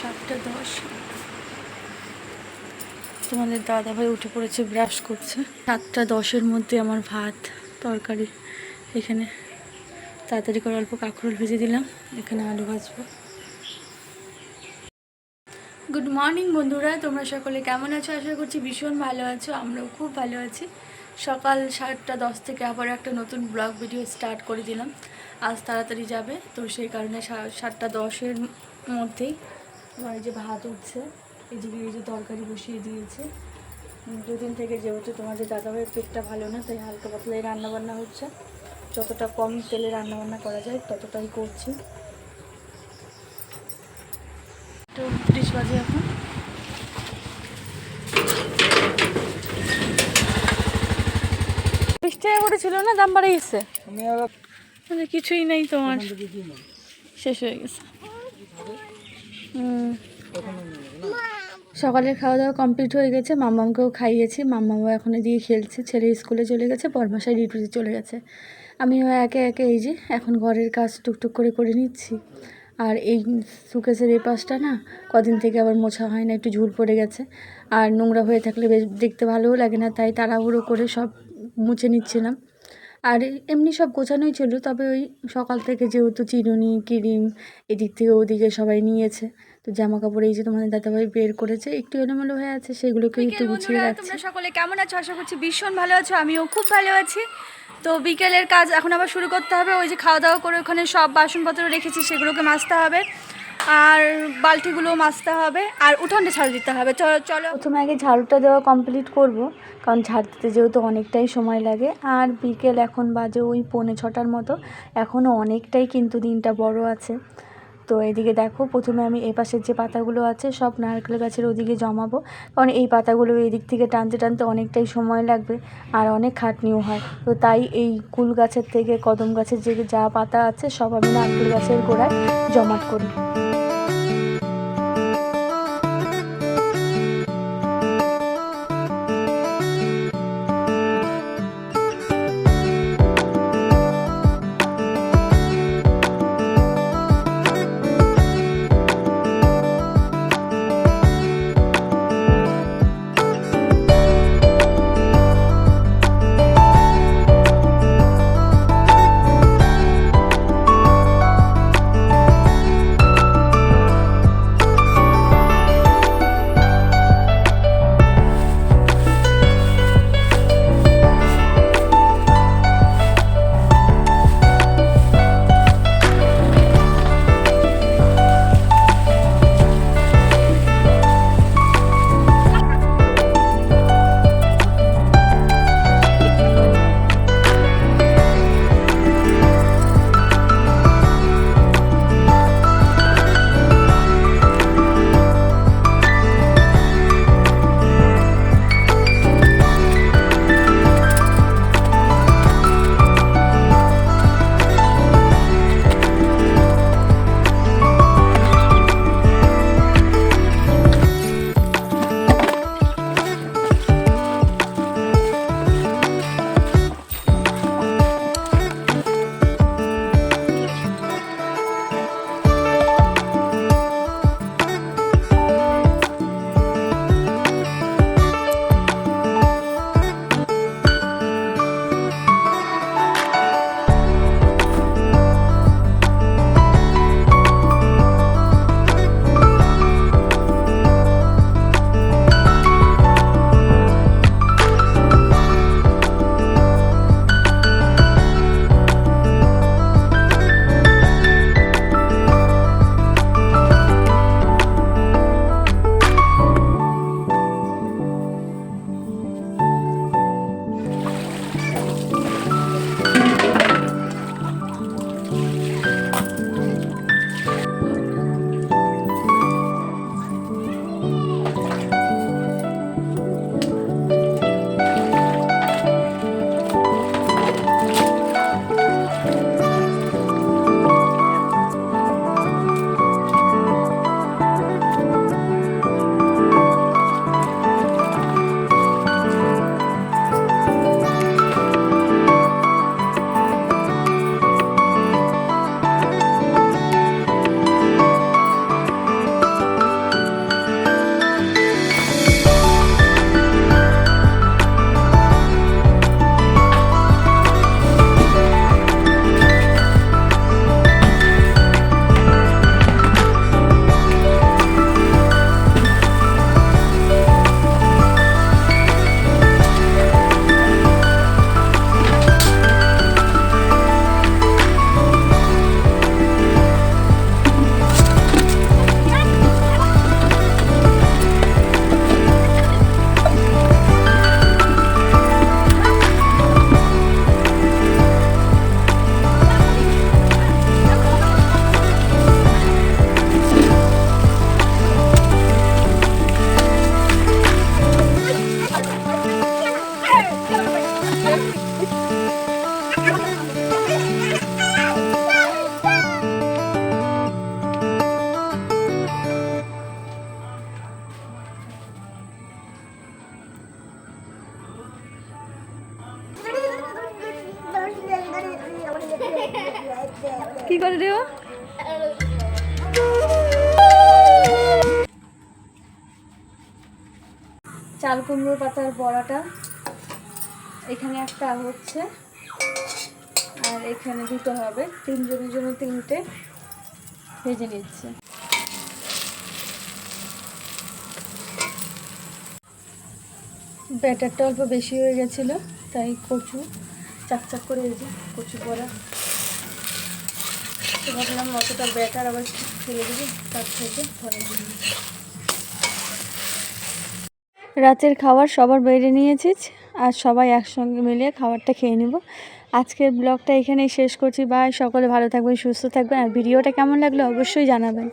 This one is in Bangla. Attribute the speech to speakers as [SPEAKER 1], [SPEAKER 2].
[SPEAKER 1] 7:10। তোমাদের দাদাভাই উঠে পড়েছে, ব্রাশ করছে। 7:10-এর মধ্যে আমার ভাত তরকারি এখানে তাড়াতাড়ি করে অল্প কাঁকরোল ভেজে দিলাম, এখানে আলু ভাজবো। গুড মর্নিং বন্ধুরা, তোমরা সকলে কেমন আছো? আশা করছি ভীষণ ভালো আছো, আমরাও খুব ভালো আছি। সকাল 7:10 থেকে আবার একটা নতুন ব্লগ ভিডিও স্টার্ট করে দিলাম। আজ তাড়াতাড়ি যাবে, তো সেই কারণে 7:10-এর মধ্যেই আমার যে ভাত উঠছে, এদিকে এই যে তরকারি বসিয়ে দিয়েছে। দুদিন থেকে যেহেতু তোমাদের দাদাভাইয়ের পেটটা ভালো না, তাই হালকা পাতলাই রান্নাবান্না হচ্ছে। যতটা কম তেলে রান্নাবান্না করা যায় ততটাই করছি। 29 বাজে এখন। টাকা করে ছিল না, দাম বাড়ে গেছে, মানে কিছুই নেই তোমার, শেষ হয়ে গেছে। সকালের খাওয়া দাওয়া কমপ্লিট হয়ে গেছে, মাম্মামকেও খাইয়েছি। মাম্মামও এখন এদিকে খেলছে, ছেলে স্কুলে চলে গেছে, বরমাসায় ডিউটিতে চলে গেছে। আমিও একে একে এই যে এখন ঘরের কাজ টুকটুক করে করে নিচ্ছি। আর এই সুকেসের এই পাশটা না কদিন থেকে আবার মোছা হয় না, একটু ঝুল পড়ে গেছে। আর নোংরা হয়ে থাকলে বেশ দেখতে ভালোও লাগে না, তাই তাড়াহুড়ো করে সব মুছে নিচ্ছিলাম। আর এমনি সব গোছানোই ছিল, তবে ওই সকাল থেকে যেহেতু চিরুনি ক্রিম এদিক থেকে ওদিকে সবাই নিয়েছে, তো জামা কাপড় এই যে তোমাদের দাদাভাই বের করেছে, একটু এলোমেলো হয়ে আছে, সেগুলোকে একটু গুছিয়ে রাখছি। তোমরা সকলে কেমন আছো? আশা করছি ভীষণ ভালো আছো, আমিও খুব ভালো আছি। তো বিকেলের কাজ এখন আবার শুরু করতে হবে। ওই যে খাওয়া দাওয়া করে ওখানে সব বাসনপত্র রেখেছি, সেগুলোকে মাজতে হবে, আর বালতিগুলো মাজতে হবে, আর উঠোনটা ঝাড়ু দিতে হবে। চলো প্রথমে আগে ঝাড়ুটা দেওয়া কমপ্লিট করব, কারণ ঝাড় দিতে যেহেতু অনেকটাই সময় লাগে। আর বিকেল এখন বাজে ওই 5:45-র মতো, এখনও অনেকটাই কিন্তু দিনটা বড় আছে। তো এদিকে দেখো, প্রথমে আমি এই পাশের যে পাতাগুলো আছে সব নারকেল গাছের ওদিকে জমাবো, কারণ এই পাতাগুলো এই দিক থেকে টানতে টানতে অনেকটাই সময় লাগবে, আর অনেক খাটনিও হয়। তো তাই এই কুল গাছের থেকে কদম গাছের যে যা পাতা আছে সব আমি নারকেল গাছের গোড়ায় জমাট করি। চাল কুমড়োর পাতার বড়াটা এখানে একটা হচ্ছে, আর এখানে দুটো হবে, তিনজনের জন্য তিনটে ভেজে নিচ্ছে। ব্যাটারটা অল্প বেশি হয়ে গেছিলো, তাই কচু চাকচাক করে এই যে কচু বড়া ভাবলাম অতটা ব্যাটার আবার ফেলে দেবো, তার থেকে ধরে নিই। রাতের খাবার সবার বেড়ে নিয়েছি, আর সবাই একসঙ্গে মিলে খাবারটা খেয়ে নেব। আজকের ব্লগটা এখানেই শেষ করছি। বাই, সকলে ভালো থাকবেন, সুস্থ থাকবেন, আর ভিডিওটা কেমন লাগলো অবশ্যই জানাবেন।